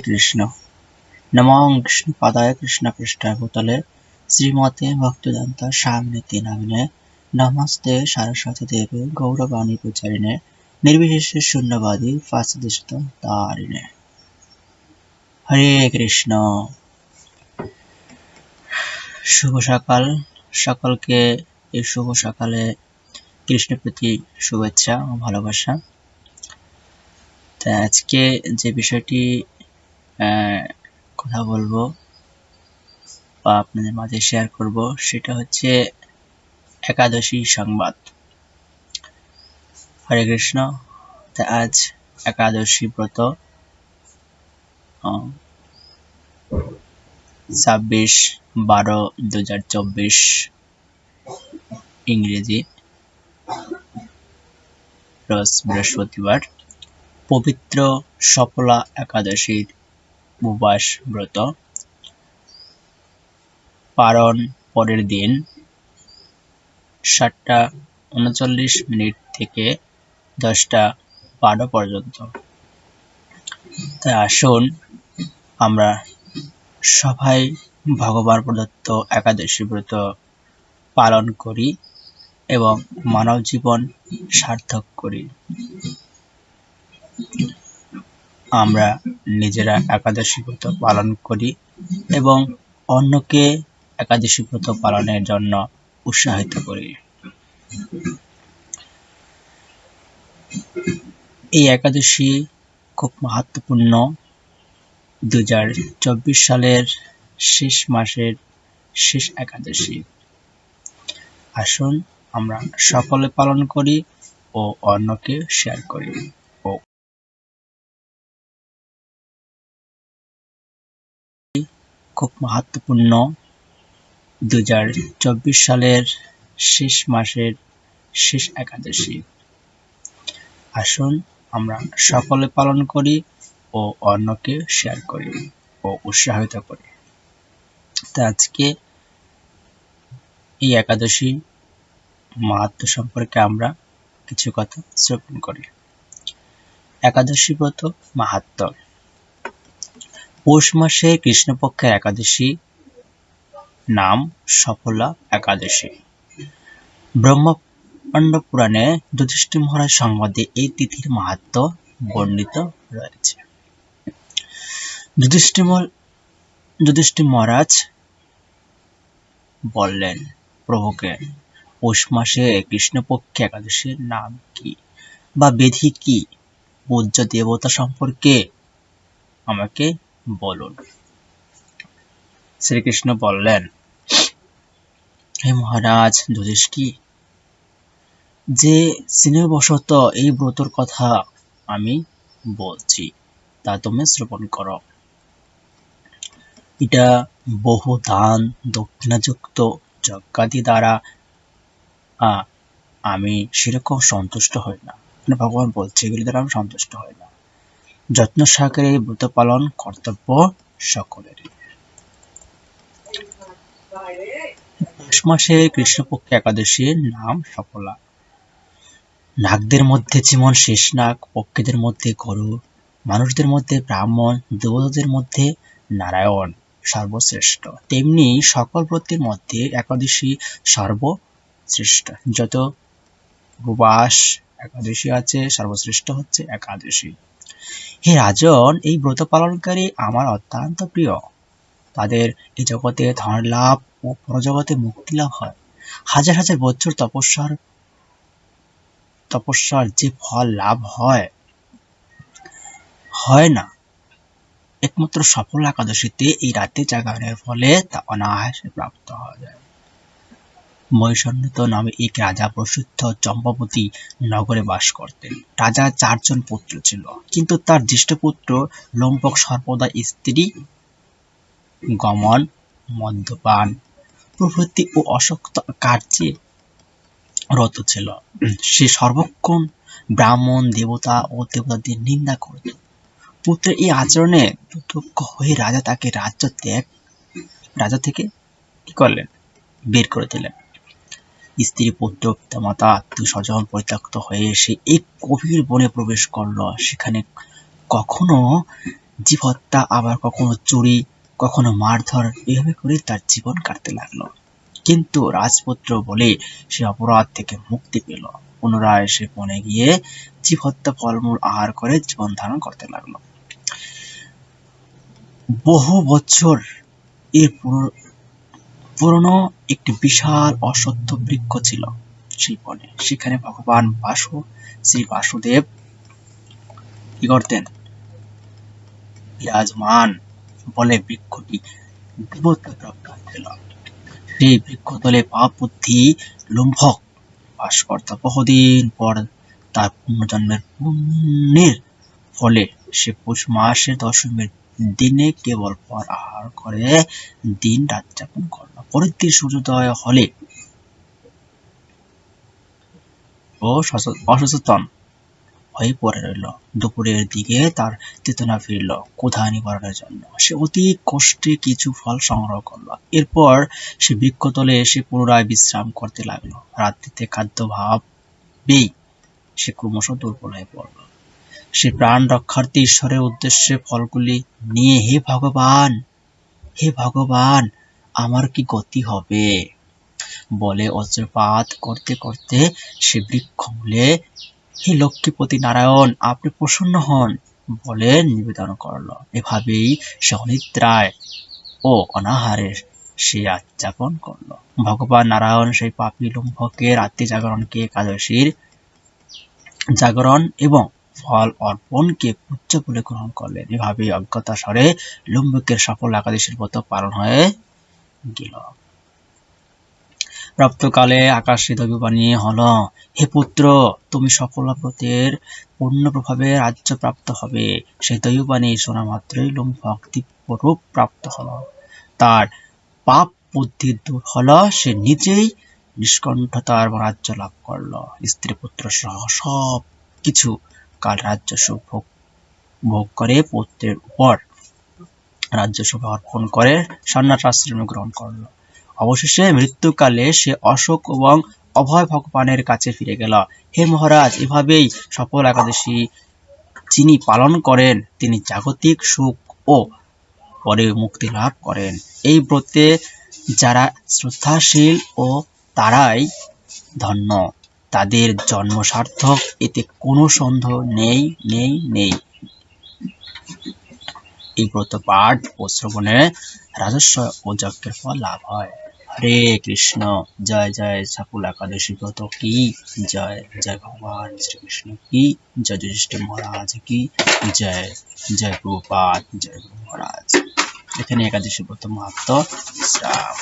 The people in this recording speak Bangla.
কৃষ্ণ। নমঃ কৃষ্ণপাদায় কৃষ্ণপৃষ্ঠায় ভূতলে শ্রীমতে ভক্তিবেদান্ত স্বামিনিতি নামিনে নমস্তে সরস্বতী দেবে গৌরবাণী প্রচারিণে নির্বিশেষে শূন্যবাদী ফাসিদিষ্ট তারিণে। হরে কৃষ্ণ। শুভ সকাল সকলকে। এই শুভ সকালে কৃষ্ণের প্রতি শুভেচ্ছা ও ভালোবাসা। তা আজকে যে বিষয়টি কথা বলবো বা আপনাদের মাঝে শেয়ার করব সেটা হচ্ছে একাদশী সংবাদ। হরে কৃষ্ণ। তা আজ একাদশী ব্রত 26/12/2024 ইংরেজি, রোজ বৃহস্পতিবার। পবিত্র সফলা একাদশীর উপবাস ব্রত পারণ পরের দিন 7:39 থেকে 10:12 পর্যন্ত। তাই আসুন আমরা সবাই ভগবান প্রদত্ত একাদশী ব্রত পালন করি এবং মানব জীবন সার্থক করি। আমরা নিজেরা একাদশী ব্রত পালন করি এবং অন্যকে একাদশী ব্রত পালনের জন্য উৎসাহিত করি। এই একাদশী খুব মাহাত্ম্যপূর্ণ। 2024 সালের শেষ মাসের শেষ একাদশী। আসুন আমরা সকলে পালন করি ও অন্যকে শেয়ার করি। খুব মাহাত্ম্যপূর্ণ। 2024 সালের শেষ মাসের শেষ একাদশী। আসুন আমরা সকলে পালন করি ও অন্যকে শেয়ার করি ও উৎসাহিত করি। তা আজকে এই একাদশী মাহাত্ম্য সম্পর্কে আমরা কিছু কথা শ্রবণ করি। একাদশী ব্রত মাহাত্ম্য। পৌষ মাসে কৃষ্ণপক্ষের একাদশী নাম সফলা একাদশী। ব্রহ্মাণ্ড পুরাণে যুধিষ্ঠির মহারাজ সংবাদে এই তিথির মাহাত্ম্য বর্ণিত রয়েছে। যুধিষ্ঠির মহারাজ বললেন প্রভুকে, পৌষ মাসে কৃষ্ণপক্ষে একাদশীর নাম কি বা বিধি কি? পূজ্য দেবতা সম্পর্কে আমাকে বলুন। শ্রীকৃষ্ণ বললেন, হে মহারাজ যুধিষ্ঠির, যে স্নেহবশত এই ব্রতর কথা আমি বলছি তা তুমি শ্রবণ করো। এটা বহু দান দক্ষিণাযুক্ত যজ্ঞাদি দ্বারা আমি সেরকম সন্তুষ্ট হই না। ভগবান বলছে এগুলি দ্বারা আমি সন্তুষ্ট হই না। যত্ন সহকারে এই ব্রত পালন কর্তব্য সকলেরই। পৌষ মাসে কৃষ্ণপক্ষে একাদশীর নাম সফলা। নাগদের মধ্যে যেমন শেষ নাগ, পক্ষীদের মধ্যে গরু, মানুষদের মধ্যে ব্রাহ্মণ, দেবতাদের মধ্যে নারায়ণ সর্বশ্রেষ্ঠ, তেমনি সকল ব্রতের মধ্যে একাদশী সর্বশ্রেষ্ঠ। যত উপবাস একাদশী আছে সর্বশ্রেষ্ঠ হচ্ছে একাদশী। হে রাজন, এই ব্রত পালনকারী আমার অত্যন্ত প্রিয়। তাদের এই জগতে ধন লাভ ও পরজগতে মুক্তি লাভ হয়। হাজার হাজার বছর তপস্যার যে ফল লাভ হয় না, একমাত্র সফল একাদশীতে এই রাতে জাগরণের ফলে তা অনায়াসে প্রাপ্ত হওয়া যায়। মহিষান্বিত নামে এক রাজা প্রসিদ্ধ চম্পাবতী নগরে বাস করতেন। রাজার 4 জন পুত্র ছিল, কিন্তু তার জ্যেষ্ঠ পুত্র লম্পক সর্বদা স্ত্রী গমন, মদ্যপান প্রভৃতি ও অসক্ত কার্যে রত ছিল। সে সর্বক্ষণ ব্রাহ্মণ, দেবতা ও দেবতাদের নিন্দা করত। পুত্রের এই আচরণে বিতক্ষ হয়ে রাজা তাকে রাজা থেকে কি করলেন? বের করে দিলেন। স্ত্রী, পুত্র, পিতামাতা, আত্মীয় স্বজন পরিত্যক্ত হয়ে সে এক গভীর বনে প্রবেশ করল। সেখানে কখনো জীব হত্যা, আবার কখনো চুরি, কখনো মারধর, এভাবে করে তার জীবন কাটতে লাগলো। কিন্তু রাজপুত্র বলে সে অপরাধ থেকে মুক্তি পেল। পুনরায় সে বনে গিয়ে জীব হত্যা, ফলমূল আহার করে জীবন ধারণ করতে লাগলো। বহু বছর এর পুরনো একটি বিশাল অশ্বত্থ বৃক্ষ ছিল সেই বনে। সেখানে ভগবান শ্রী বাসুদেব কি করতেন? বিরাজমান। বলে বৃক্ষটি দেবত্ব প্রাপ্ত হয়েছিল। সেই বৃক্ষতলে পাপ বুদ্ধি লুম্ভক বাস করত। বহুদিন পর তার পুনর্জন্মের পুণ্যের ফলে সে পৌষ মাসের দশমীর দিনে কেবল ফল আহার করে দিন রাত যাপন করল। পরের দিন সূর্যোদয় হলে ও অসচেতন হয়ে পড়ে রইল। দুপুরের দিকে তার চেতনা ফিরল। ক্ষুধা নিবারণের জন্য সে অতি কষ্টে কিছু ফল সংগ্রহ করল। এরপর সে বৃক্ষতলে এসে পুনরায় বিশ্রাম করতে লাগলো। রাত্রিতে খাদ্যাভাবেই সে ক্রমশ দুর্বল হয়ে পড়ল। সে প্রাণ রক্ষার্থে ঈশ্বরের উদ্দেশ্যে ফলগুলি নিয়ে, হে ভগবান, আমার কি গতি হবে বলে অশ্রুপাত করতে করতে সে বৃক্ষমূলে, হে লক্ষ্মীপতি নারায়ণ, আপনি প্রসন্ন হন বলে নিবেদন করল। এভাবেই সে অনিদ্রায় ও অনাহারে সে রাত যাপন করল। ভগবান নারায়ণ সেই পাপী লুম্ভকে রাত্রি জাগরণকে একাদশীর জাগরণ এবং ফল অর্পণকে পূজ্য বলে গ্রহণ করলেন। এভাবেই অজ্ঞাতসারে লুম্বকের সফল একাদশীর ব্রত পালন হয়ে গেল। প্রাপ্তকালে আকাশে দৈববাণী হল, হে পুত্র, তুমি সফল ব্রতের পূর্ণ প্রভাবে রাজ্য প্রাপ্ত হবে। সেই দৈববাণী শোনা মাত্রই লুম্ভক দিব্যরূপ প্রাপ্ত হল। তার পাপ বুদ্ধি দূর হল। সে নিজেই নিষ্কণ্ঠতার রাজ্য লাভ করল। স্ত্রী পুত্র সহ সব কিছু কাল রাজ্য সুখ ভোগ করে পুত্রের উপর রাজ্য সুখ অর্পণ করে সন্ন্যাস আশ্রম গ্রহণ করল। অবশেষে মৃত্যুকালে সে অশোক এবং অভয় ভগবানের কাছে ফিরে গেল। হে মহারাজ, এভাবেই সফল একাদশী যিনি পালন করেন তিনি জাগতিক সুখ ও পরে মুক্তি লাভ করেন। এই ব্রতে যারা শ্রদ্ধাশীল ও তারাই ধন্য, তাদের জন্ম সার্থক, এতে কোনো সন্দেহ নেই। এই ব্রত পাঠ ও শ্রবণে রাজস্ব ও যজ্ঞের ফল লাভ হয়। হরে কৃষ্ণ। জয় জয় সফল একাদশী ব্রত কি জয়। জয় ভগবান শ্রীকৃষ্ণ কি জয়। যুধিষ্ঠির মহারাজ কি জয়। জয় প্রভুপাদ। জয় গুরু মহারাজ। এখানে একাদশী ব্রত মাহাত্ম্য বিশ্রাম।